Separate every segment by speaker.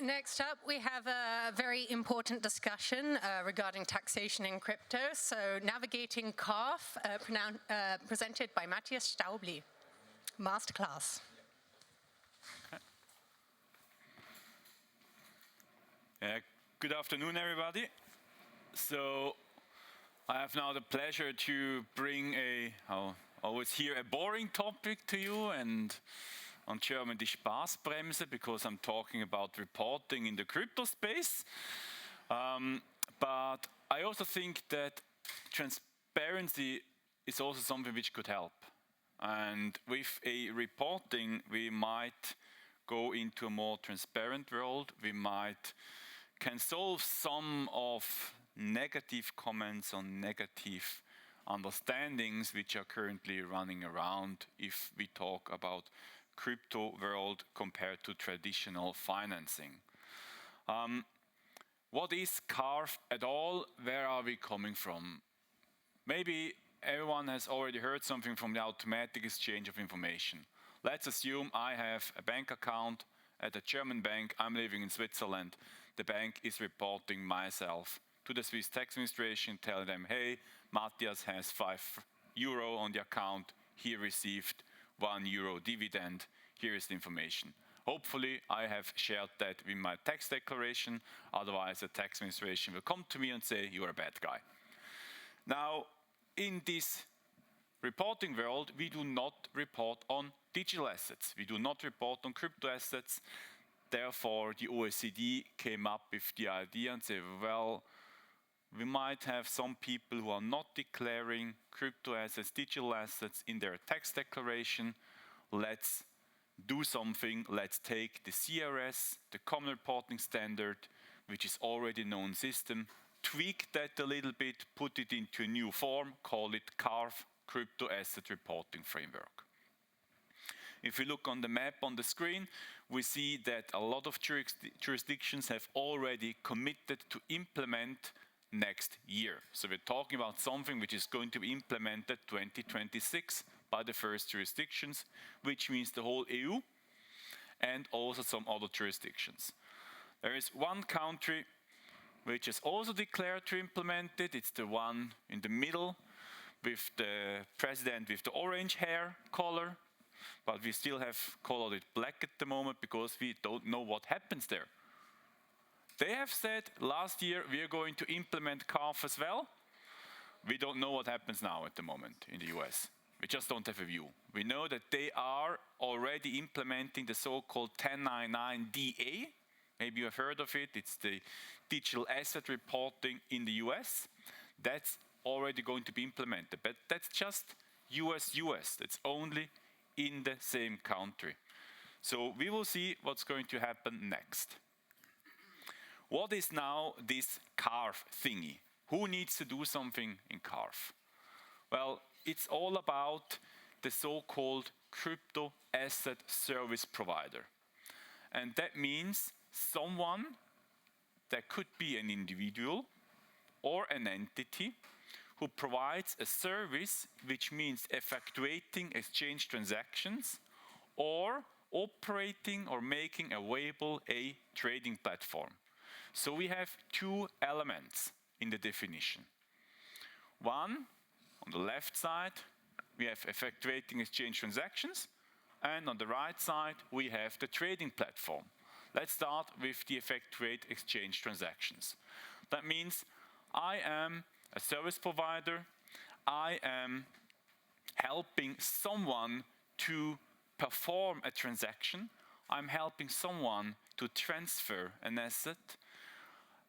Speaker 1: Next up, we have a very important discussion regarding taxation in crypto. So, navigating CARF, presented by Matthias Staubli, masterclass.
Speaker 2: Okay. Good afternoon, everybody. So, I have now the pleasure to bring I always hear a boring topic to you, and on German, die Spaßbremse, because I'm talking about reporting in the crypto space. But I also think that transparency is also something which could help. And with a reporting, we might go into a more transparent world. We can solve some of negative comments on negative understandings which are currently running around if we talk about crypto world compared to traditional financing. What is CARF at all? Where are we coming from? Maybe everyone has already heard something from the automatic exchange of information. Let's assume I have a bank account at a German bank. I'm living in Switzerland. The bank is reporting myself to the Swiss tax administration, telling them, hey, Matthias has €5 on the account. He received €1 dividend. Here is the information. Hopefully, I have shared that with my tax declaration. Otherwise, the tax administration will come to me and say, you're a bad guy. Now, in this reporting world, we do not report on digital assets. We do not report on crypto assets. Therefore, the OECD came up with the idea and said, well, we might have some people who are not declaring crypto assets, digital assets in their tax declaration. Let's do something. Let's take the CRS, the Common Reporting Standard, which is already a known system, tweak that a little bit, put it into a new form, call it CARF, Crypto Asset Reporting Framework. If we look on the map on the screen, we see that a lot of jurisdictions have already committed to implement next year. So we're talking about something which is going to be implemented 2026 by the first jurisdictions, which means the whole EU and also some other jurisdictions. There is one country which has also declared to implement it. It's the one in the middle with the president with the orange hair color, but we still have colored it black at the moment because we don't know what happens there. They have said last year we are going to implement CARF as well. We don't know what happens now at the moment in the US. We just don't have a view. We know that they are already implementing the so-called 1099-DA. Maybe you have heard of it. It's the digital asset reporting in the US. That's already going to be implemented. But that's just US. That's only in the same country. So we will see what's going to happen next. What is now this CARF thingy? Who needs to do something in CARF? Well, it's all about the so-called crypto asset service provider. And that means someone that could be an individual or an entity who provides a service, which means effectuating exchange transactions or operating or making available a trading platform. So we have two elements in the definition. One, on the left side, we have effectuating exchange transactions, and on the right side, we have the trading platform. Let's start with the effectuate exchange transactions. That means I am a service provider. I am helping someone to perform a transaction. I'm helping someone to transfer an asset,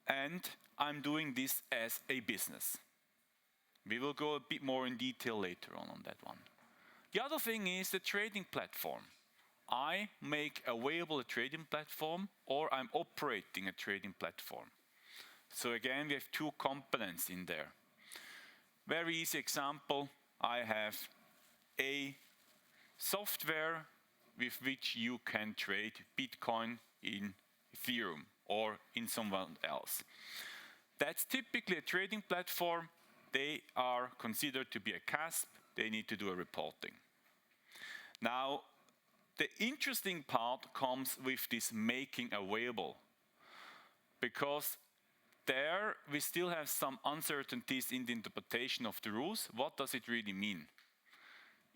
Speaker 2: and I'm doing this as a business. We will go a bit more in detail later on that one. The other thing is the trading platform. I make available a trading platform, or I'm operating a trading platform. So again, we have two components in there. Very easy example, I have a software with which you can trade Bitcoin in Ethereum or in someone else. That's typically a trading platform. They are considered to be a CASP. They need to do a reporting. Now, the interesting part comes with this making available. because there we still have some uncertainties in the interpretation of the rules. What does it really mean?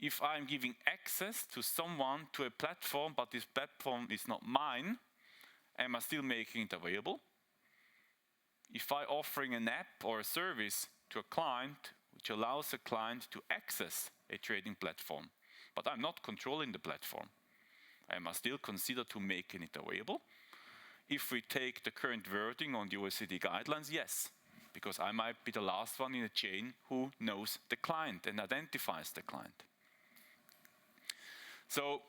Speaker 2: If I'm giving access to someone to a platform, but this platform is not mine, am I still making it available? If I'm offering an app or a service to a client which allows a client to access a trading platform, but I'm not controlling the platform, am I still considered to making it available? If we take the current wording on the OECD guidelines, yes, because I might be the last one in the chain who knows the client and identifies the client. So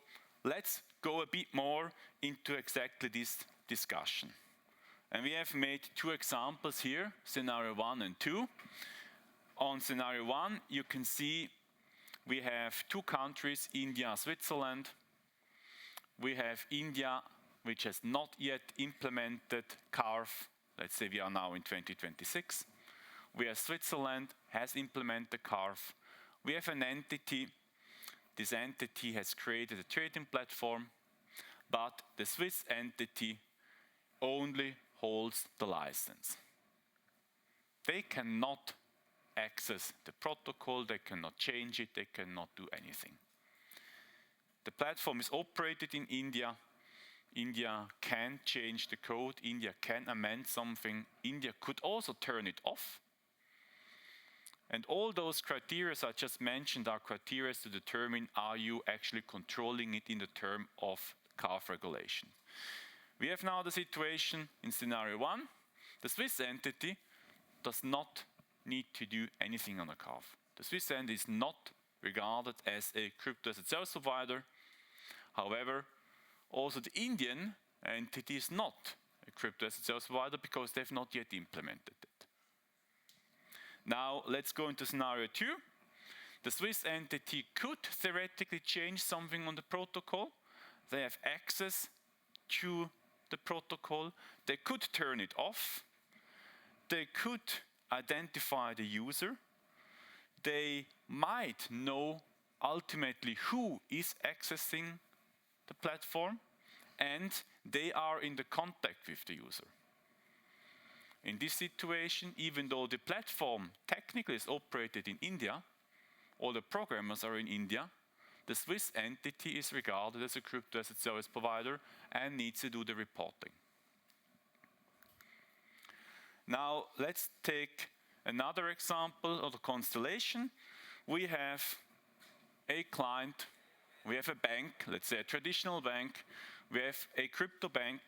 Speaker 2: let's go a bit more into exactly this discussion. And we have made two examples here, scenario 1 and 2. On scenario 1, you can see we have two countries, India, Switzerland. We have India, which has not yet implemented CARF. Let's say we are now in 2026. Where Switzerland has implemented CARF. We have an entity. This entity has created a trading platform, but the Swiss entity only holds the license. They cannot access the protocol, they cannot change it, they cannot do anything. The platform is operated in India. India can change the code, India can amend something, India could also turn it off. And all those criteria I just mentioned are criteria to determine are you actually controlling it in the term of CARF regulation. We have now the situation in scenario 1. The Swiss entity does not need to do anything on a CARF. The Swiss entity is not regarded as a crypto asset service provider. However, also the Indian entity is not a crypto asset service provider because they've not yet implemented it. Now let's go into scenario 2. The Swiss entity could theoretically change something on the protocol. They have access to the protocol. They could turn it off. They could identify the user. They might know ultimately who is accessing the platform, and they are in the contact with the user. In this situation, even though the platform technically is operated in India, all the programmers are in India, the Swiss entity is regarded as a crypto asset service provider and needs to do the reporting. Now let's take another example of the constellation. We have a client, we have a bank, let's say a traditional bank, we have a crypto bank.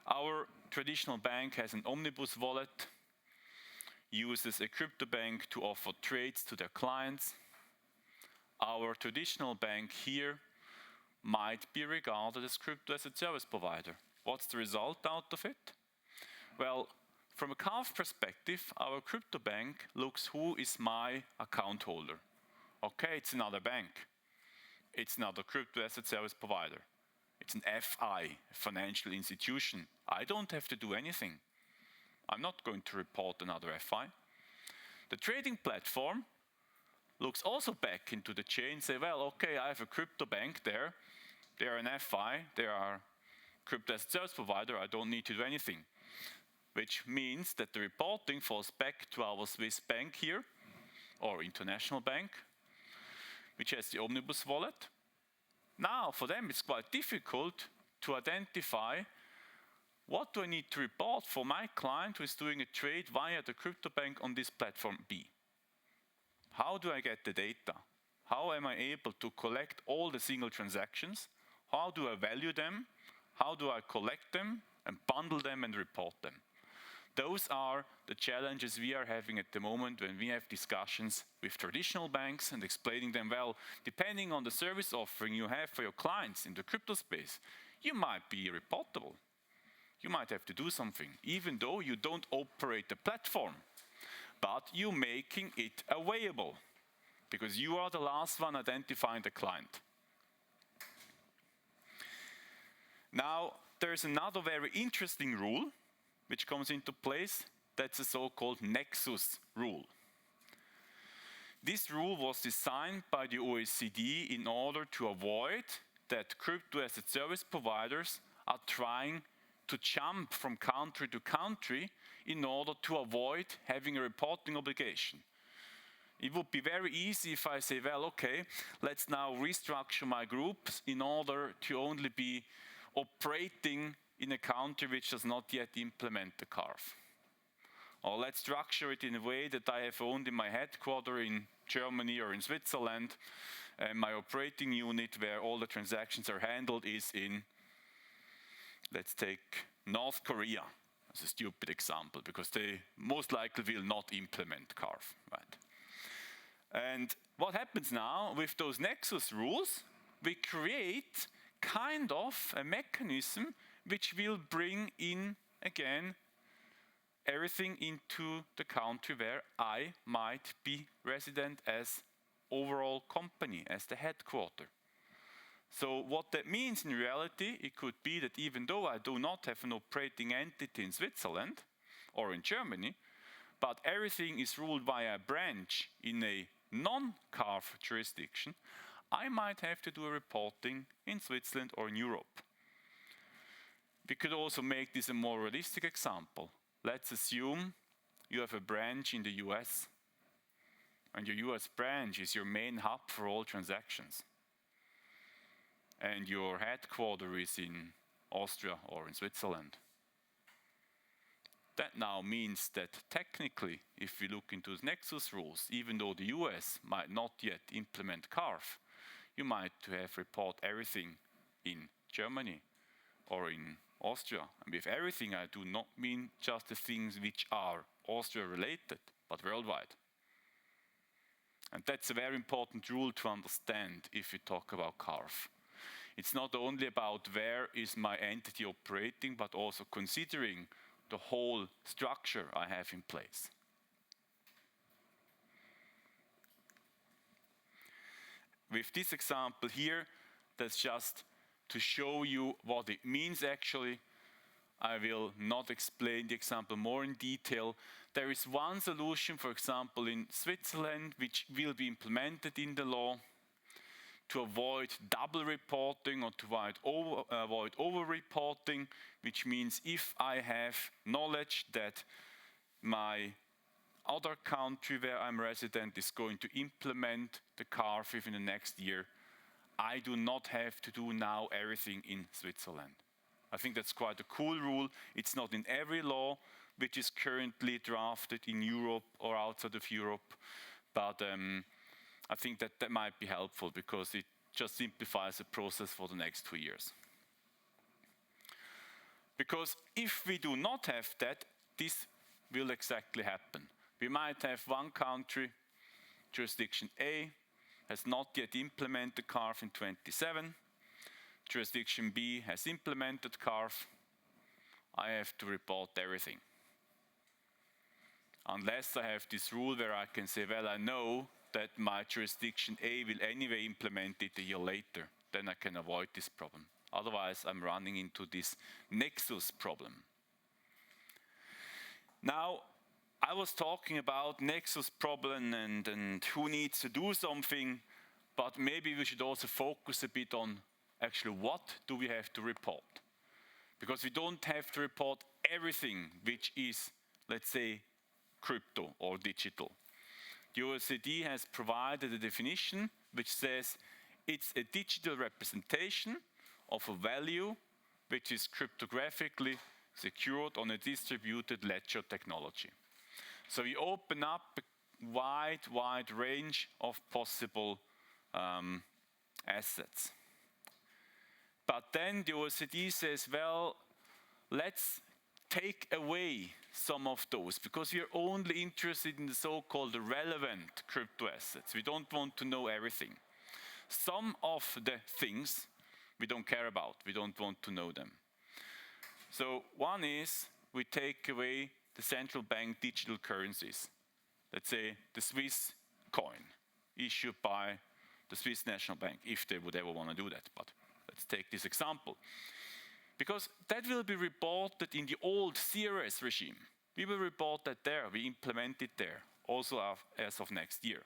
Speaker 2: Our traditional bank has an omnibus wallet, uses a crypto bank to offer trades to their clients. Our traditional bank here might be regarded as crypto asset service provider. What's the result out of it? Well, from a CARF perspective, our crypto bank looks who is my account holder. Okay, it's another bank. It's not a crypto asset service provider. It's an FI, a financial institution. I don't have to do anything. I'm not going to report another FI. The trading platform looks also back into the chain and say, well, okay, I have a crypto bank there. They are an FI, they are crypto asset service provider, I don't need to do anything. Which means that the reporting falls back to our Swiss bank here, or international bank, which has the omnibus wallet. Now, for them, it's quite difficult to identify what do I need to report for my client who is doing a trade via the crypto bank on this platform B. How do I get the data? How am I able to collect all the single transactions? How do I value them? How do I collect them and bundle them and report them? Those are the challenges we are having at the moment when we have discussions with traditional banks and explaining them, well, depending on the service offering you have for your clients in the crypto space, you might be reportable. You might have to do something, even though you don't operate the platform, but you're making it available because you are the last one identifying the client. Now, there's another very interesting rule which comes into place. That's the so-called nexus rule. This rule was designed by the OECD in order to avoid that crypto asset service providers are trying to jump from country to country in order to avoid having a reporting obligation. It would be very easy if I say, well, okay, let's now restructure my groups in order to only be operating in a country which does not yet implement the CARF. Or let's structure it in a way that I have only my headquarters in Germany or in Switzerland, and my operating unit where all the transactions are handled is in, let's take North Korea as a stupid example, because they most likely will not implement CARF, right? And what happens now with those nexus rules, we create kind of a mechanism which will bring in, again, everything into the country where I might be resident as overall company, as the headquarter. So what that means in reality, it could be that even though I do not have an operating entity in Switzerland or in Germany, but everything is ruled by a branch in a non-CARF jurisdiction, I might have to do a reporting in Switzerland or in Europe. We could also make this a more realistic example. Let's assume you have a branch in the US, and your US branch is your main hub for all transactions. And your headquarters is in Austria or in Switzerland. That now means that technically, if we look into the nexus rules, even though the US might not yet implement CARF, you might have report everything in Germany or in Austria. And with everything, I do not mean just the things which are Austria related, but worldwide. And that's a very important rule to understand if we talk about CARF. It's not only about where is my entity operating, but also considering the whole structure I have in place. With this example here, that's just to show you what it means actually. I will not explain the example more in detail. There is one solution, for example, in Switzerland, which will be implemented in the law to avoid double reporting or to avoid over-reporting, which means if I have knowledge that my other country where I'm resident is going to implement the CARF within the next year, I do not have to do now everything in Switzerland. I think that's quite a cool rule. It's not in every law which is currently drafted in Europe or outside of Europe, but I think that might be helpful because it just simplifies the process for the next 2 years. Because if we do not have that, this will exactly happen. We might have one country, jurisdiction A, has not yet implemented CARF in 27. Jurisdiction B has implemented CARF. I have to report everything. Unless I have this rule where I can say, well, I know that my jurisdiction A will anyway implement it a year later, then I can avoid this problem. Otherwise, I'm running into this nexus problem. Now, I was talking about nexus problem and who needs to do something, but maybe we should also focus a bit on actually what do we have to report. Because we don't have to report everything which is, let's say, crypto or digital. The OECD has provided a definition which says it's a digital representation of a value which is cryptographically secured on a distributed ledger technology. So we open up a wide range of possible assets. But then the OECD says, well, let's take away some of those because we are only interested in the so-called relevant crypto assets. We don't want to know everything. Some of the things we don't care about. We don't want to know them. So one is we take away the central bank digital currencies. Let's say the Swiss coin issued by the Swiss National Bank, if they would ever want to do that. But let's take this example. Because that will be reported in the old CRS regime. We will report that there. We implement it there, also as of next year.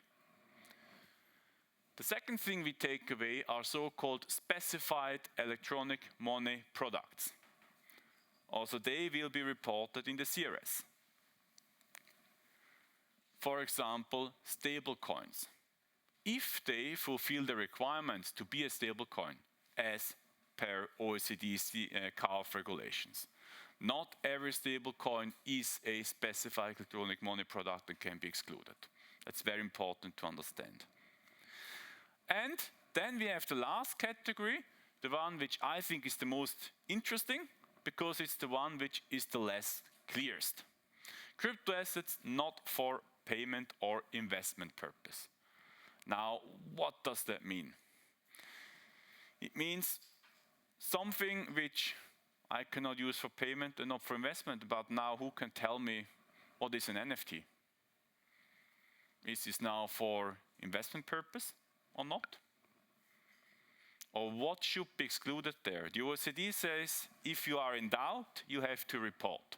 Speaker 2: The second thing we take away are so-called specified electronic money products. Also, they will be reported in the CRS. For example, stable coins. If they fulfill the requirements to be a stable coin as per OECD CARF regulations. Not every stable coin is a specified electronic money product and can be excluded. That's very important to understand. And then we have the last category, the one which I think is the most interesting because it's the one which is the less clearest. Crypto assets not for payment or investment purpose. Now, what does that mean? It means something which I cannot use for payment and not for investment, but now who can tell me what is an NFT? Is this now for investment purpose or not? Or what should be excluded there? The OECD says if you are in doubt, you have to report.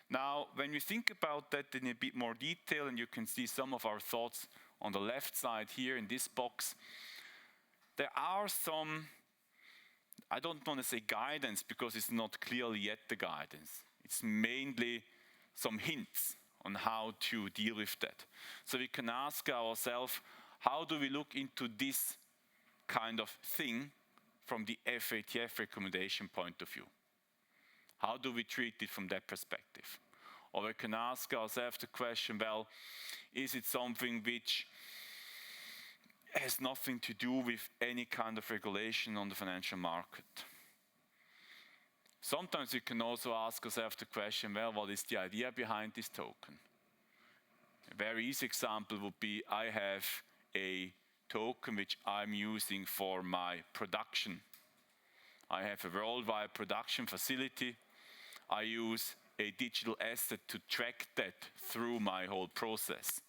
Speaker 2: Now, when you think about that in a bit more detail, and you can see some of our thoughts on the left side here in this box, there are some, I don't want to say guidance because it's not clearly yet the guidance. It's mainly some hints on how to deal with that. So we can ask ourselves, how do we look into this kind of thing from the FATF recommendation point of view? How do we treat it from that perspective? Or we can ask ourselves the question, well, is it something which has nothing to do with any kind of regulation on the financial market? Sometimes we can also ask ourselves the question, well, what is the idea behind this token? A very easy example would be I have a token which I'm using for my production. I have a worldwide production facility. I use a digital asset to track that through my whole process.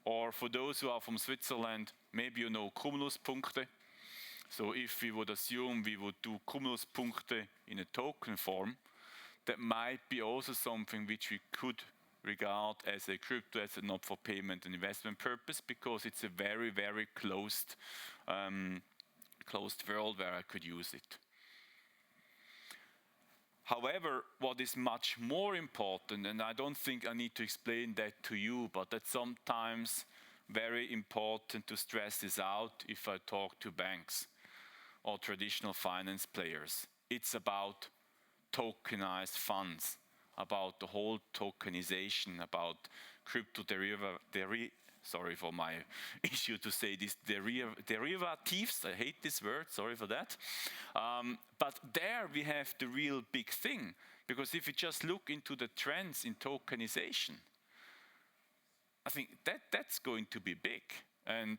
Speaker 2: Or for those who are from Switzerland, maybe you know Cumuluspunkte. So if we would assume we would do Cumuluspunkte in a token form, that might be also something which we could regard as a crypto asset, not for payment and investment purpose, because it's a very, very closed world where I could use it. However, what is much more important, and I don't think I need to explain that to you, but that's sometimes very important to stress this out if I talk to banks or traditional finance players. It's about tokenized funds, about the whole tokenization, about crypto sorry for my issue to say this, derivatives, I hate this word, sorry for that. But there we have the real big thing, because if you just look into the trends in tokenization, I think that's going to be big. And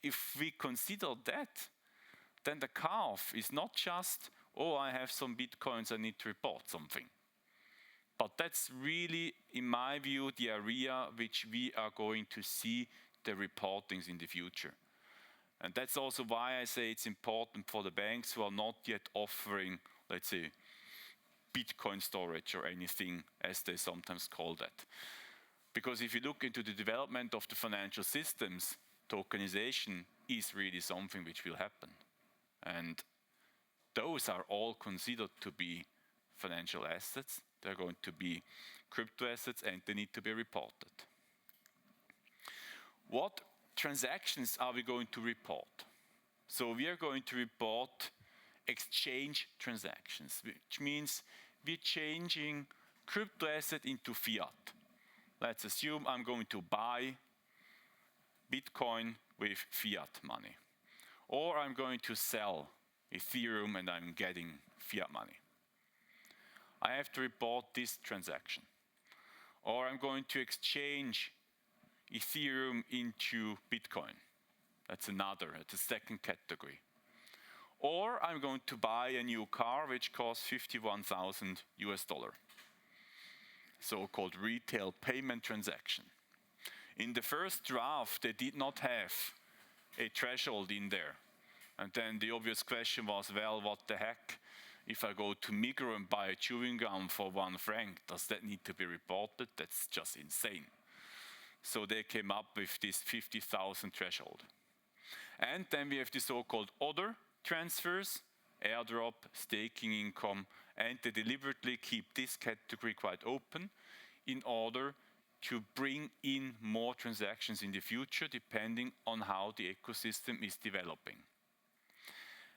Speaker 2: if we consider that, then the CARF is not just, oh, I have some bitcoins, I need to report something. But that's really, in my view, the area which we are going to see the reportings in the future. And that's also why I say it's important for the banks who are not yet offering, let's say, Bitcoin storage or anything, as they sometimes call that. Because if you look into the development of the financial systems, tokenization is really something which will happen. And those are all considered to be financial assets. They're going to be crypto assets and they need to be reported. What transactions are we going to report? So we are going to report exchange transactions, which means we're changing crypto asset into fiat. Let's assume I'm going to buy Bitcoin with fiat money. Or I'm going to sell Ethereum and I'm getting fiat money. I have to report this transaction. Or I'm going to exchange Ethereum into Bitcoin. That's a second category. Or I'm going to buy a new car which costs $51,000 US. So-called retail payment transaction. In the first draft, they did not have a threshold in there. And then the obvious question was, well, what the heck? If I go to Migros and buy a chewing gum for $1 franc, does that need to be reported? That's just insane. So they came up with this 50,000 threshold. And then we have the so-called other transfers, airdrop, staking income, and they deliberately keep this category quite open in order to bring in more transactions in the future, depending on how the ecosystem is developing.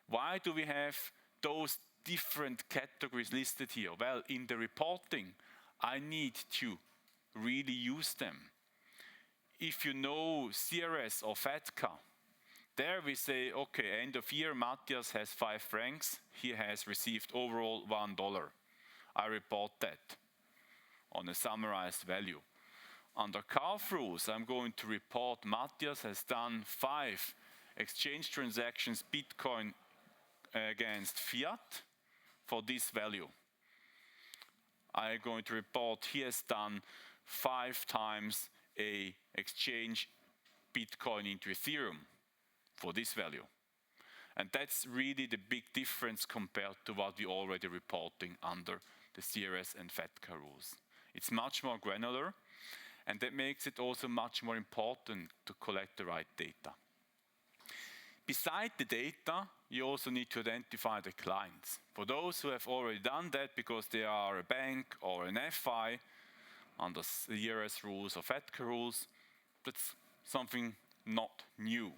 Speaker 2: Why do we have those different categories listed here? Well, in the reporting, I need to really use them. If you know CRS or FATCA, there we say, okay, end of year, Matthias has 5 francs. He has received overall $1. I report that on a summarized value. Under CARF rules, I'm going to report Matthias has done 5 exchange transactions Bitcoin against fiat for this value. I'm going to report he has done 5 times a exchange Bitcoin into Ethereum for this value. And that's really the big difference compared to what we're already reporting under the CRS and FATCA rules. It's much more granular, and that makes it also much more important to collect the right data. Beside the data, you also need to identify the clients. For those who have already done that because they are a bank or an FI under CRS rules or FATCA rules, that's something not new.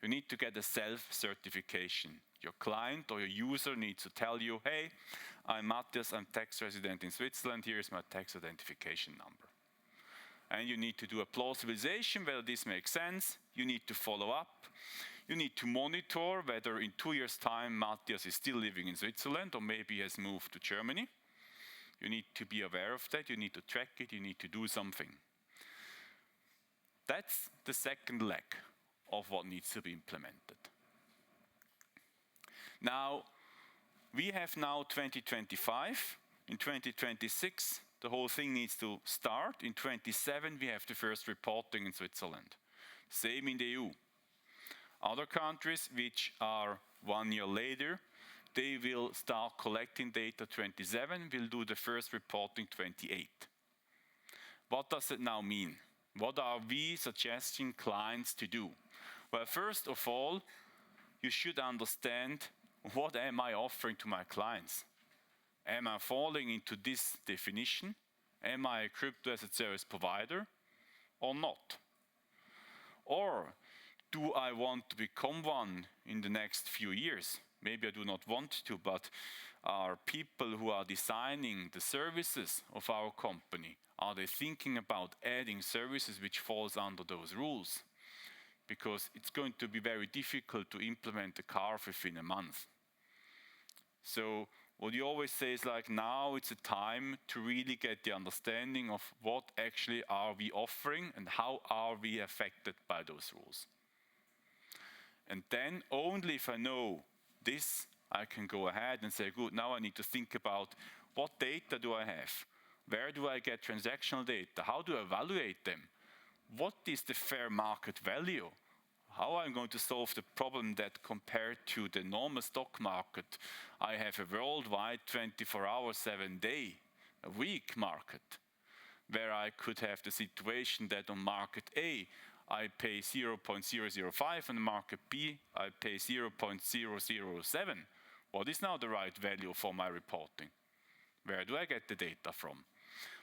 Speaker 2: You need to get a self-certification. Your client or your user needs to tell you, hey, I'm Matthias, I'm tax resident in Switzerland, here's my tax identification number. And you need to do a plausibilization whether this makes sense. You need to follow up. You need to monitor whether in 2 years' time Matthias is still living in Switzerland or maybe has moved to Germany. You need to be aware of that. You need to track it. You need to do something. That's the second leg of what needs to be implemented. Now, we have now 2025. In 2026, the whole thing needs to start. In 2027, we have the first reporting in Switzerland. Same in the EU. Other countries which are 1 year later, they will start collecting data 27, will do the first reporting 28. What does it now mean? What are we suggesting clients to do? Well, first of all, you should understand, what am I offering to my clients? Am I falling into this definition? Am I a crypto asset service provider or not? Or do I want to become one in the next few years? Maybe I do not want to, but are people who are designing the services of our company, are they thinking about adding services which falls under those rules? Because it's going to be very difficult to implement the CARF within a month. So what you always say is like, now it's a time to really get the understanding of what actually are we offering and how are we affected by those rules. And then only if I know this, I can go ahead and say, good, now I need to think about what data do I have? Where do I get transactional data? How do I evaluate them? What is the fair market value? How am I going to solve the problem that compared to the normal stock market, I have a worldwide 24-hour, 7-day, a week market, where I could have the situation that on market A, I pay 0.005, and market B, I pay 0.007. What is now the right value for my reporting? Where do I get the data from?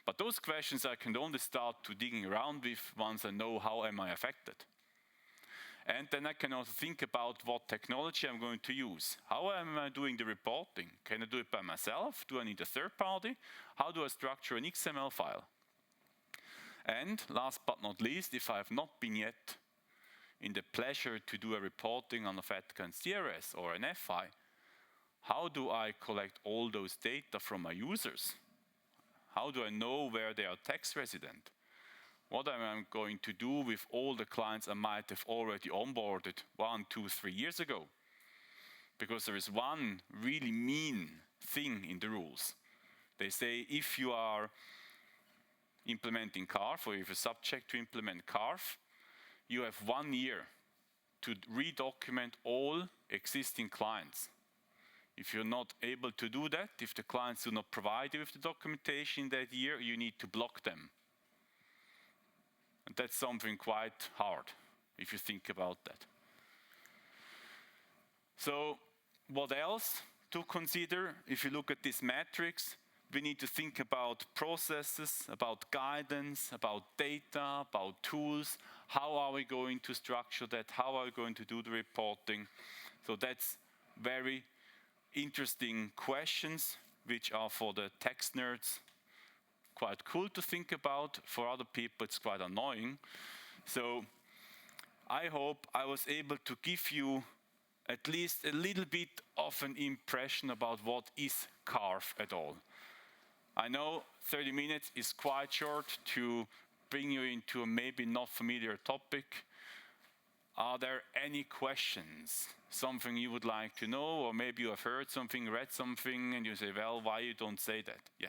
Speaker 2: But those questions I can only start to digging around with once I know how am I affected. And then I can also think about what technology I'm going to use. How am I doing the reporting? Can I do it by myself? Do I need a third party? How do I structure an XML file? And last but not least, if I have not been yet in the pleasure to do a reporting on a FATCA and CRS or an FI, how do I collect all those data from my users? How do I know where they are tax resident? What am I going to do with all the clients I might have already onboarded 1, 2, 3 years ago? Because there is one really mean thing in the rules. They say if you are implementing CARF, or if you're subject to implement CARF, you have 1 year to redocument all existing clients. If you're not able to do that, if the clients do not provide you with the documentation that year, you need to block them. And that's something quite hard, if you think about that. So what else to consider. If you look at this matrix, we need to think about processes, about guidance, about data, about tools. How are we going to structure that? How are we going to do the reporting? So that's very interesting questions, which are for the tax nerds quite cool to think about. For other people, it's quite annoying. So I hope I was able to give you at least a little bit of an impression about what is CARF at all. I know 30 minutes is quite short to bring you into a maybe not familiar topic. Are there any questions? Something you would like to know, or maybe you have heard something, read something, and you say, well, why you don't say that? Yeah.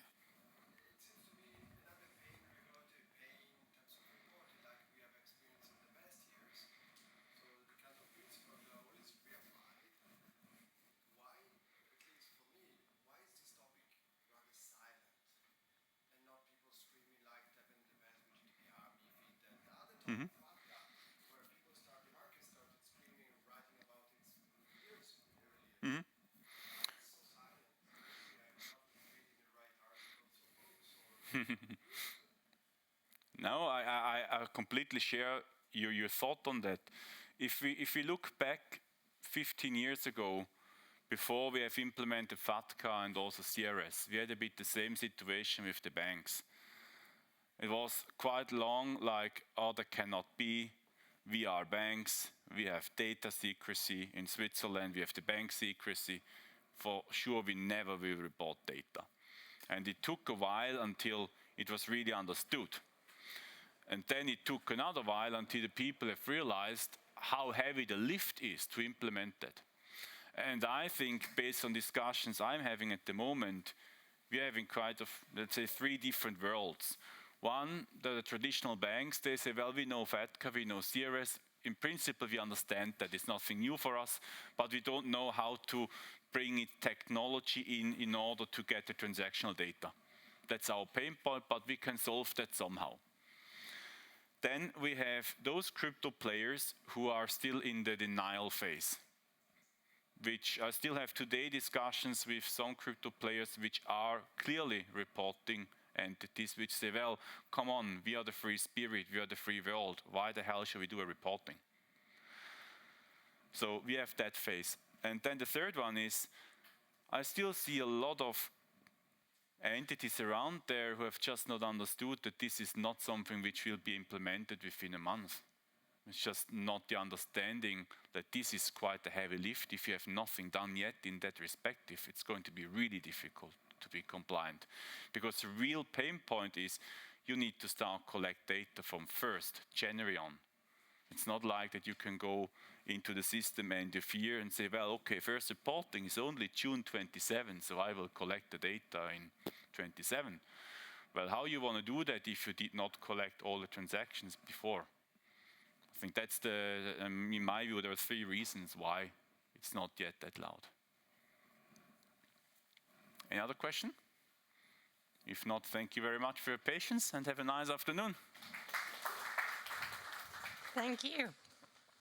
Speaker 2: Mm-hmm. Mm-hmm. No, I completely share your thought on that. If we look back 15 years ago, before we have implemented FATCA and also CRS, we had a bit the same situation with the banks. It was quite long, like, oh, that cannot be. We are banks, we have data secrecy. In Switzerland, we have the bank secrecy. For sure, we never will report data. And it took a while until it was really understood. And then it took another while until the people have realized how heavy the lift is to implement that. And I think, based on discussions I'm having at the moment, we're having quite, let's say, 3 different worlds. One, the traditional banks, they say, well, we know FATCA, we know CRS. In principle, we understand that it's nothing new for us, but we don't know how to bring it technology in order to get the transactional data. That's our pain point, but we can solve that somehow. Then we have those crypto players who are still in the denial phase, which I still have today discussions with some crypto players which are clearly reporting entities which say, well, come on, we are the free spirit, we are the free world, why the hell should we do a reporting? So we have that phase. And then the third one is, I still see a lot of entities around there who have just not understood that this is not something which will be implemented within a month. It's just not the understanding that this is quite a heavy lift. If you have nothing done yet in that respect, it's going to be really difficult to be compliant. Because the real pain point is you need to start collect data from 1st January on. It's not like that you can go into the system end of year and say, well, okay, first reporting is only June 27, so I will collect the data in 27. Well, how you want to do that if you did not collect all the transactions before? I think that's in my view, there are 3 reasons why it's not yet that loud. Any other question? If not, thank you very much for your patience and have a nice afternoon.
Speaker 1: Thank you.